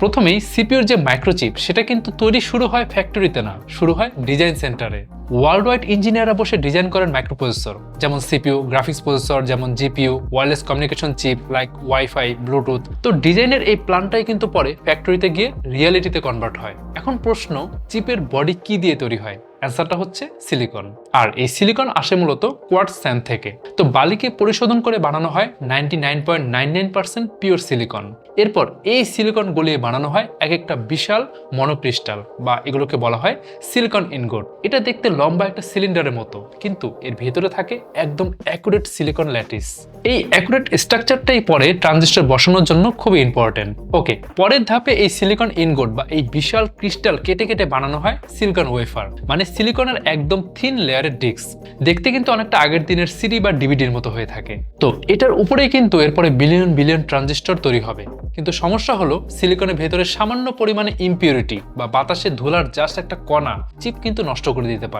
প্রথমেই সিপিইউর যে মাইক্রোচিপ সেটা কিন্তু তৈরি শুরু হয় ফ্যাক্টরিতে না, শুরু হয় ডিজাইন সেন্টারে। ওয়ার্ল্ড ওয়াইড ইঞ্জিনিয়াররা বসে ডিজাইন করেন মাইক্রোপ্রসেসর, যেমন সিপিইউ, গ্রাফিক্স প্রসেসর যেমন GPU, wireless communication chip like wifi, Bluetooth. তো ডিজাইনের এই প্ল্যানটাই কিন্তু পরে ফ্যাক্টরিতে গিয়ে রিয়েলিটিতে কনভার্ট হয়। এখন প্রশ্ন, চিপের বডি কি দিয়ে তৈরি হয়? অ্যান্সারটা হচ্ছে সিলিকন। আর এই সিলিকন আসে মূলত কোয়ার্টজ স্যান্ড থেকে। তো বালিকে পরিশোধন করে বানানো হয় 99.99% পিওর সিলিকন। এরপর এই সিলিকন গলিয়ে বানানো হয় এক একটা বিশাল মনোক্রিস্টাল, বা এগুলোকে বলা হয় সিলিকন ইনগোট। এটা দেখতে লম্বা একটা সিলিন্ডারের মতো, কিন্তু এর ভেতরে থাকে একদম অ্যাকুরেট সিলিকন ল্যাটিস। এই অ্যাকুরেট স্ট্রাকচারটাই পরে ট্রানজিস্টর বসানোর জন্য খুবই ইম্পর্টেন্ট। ওকে, পরের ধাপে এই সিলিকন ইনগোট বা এই বিশাল ক্রিস্টাল কেটে কেটে বানানো হয় সিলিকন ওয়েফার, মানে সিলিকনের একদম থিন লেয়ারের ডিস্ক। দেখতে কিন্তু অনেকটা আগের দিনের সিডি বা ডিভিডির মতো হয়ে থাকে। তো এটার উপরেই কিন্তু এরপরে বিলিয়ন বিলিয়ন ট্রানজিস্টর তৈরি হবে। কিন্তু সমস্যা হলো, সিলিকনের ভেতরে সামান্য পরিমাণে ইমপিউরিটি বা বাতাসে ধুলার জাস্ট একটা কণা চিপ কিন্তু নষ্ট করে দিতে পারে।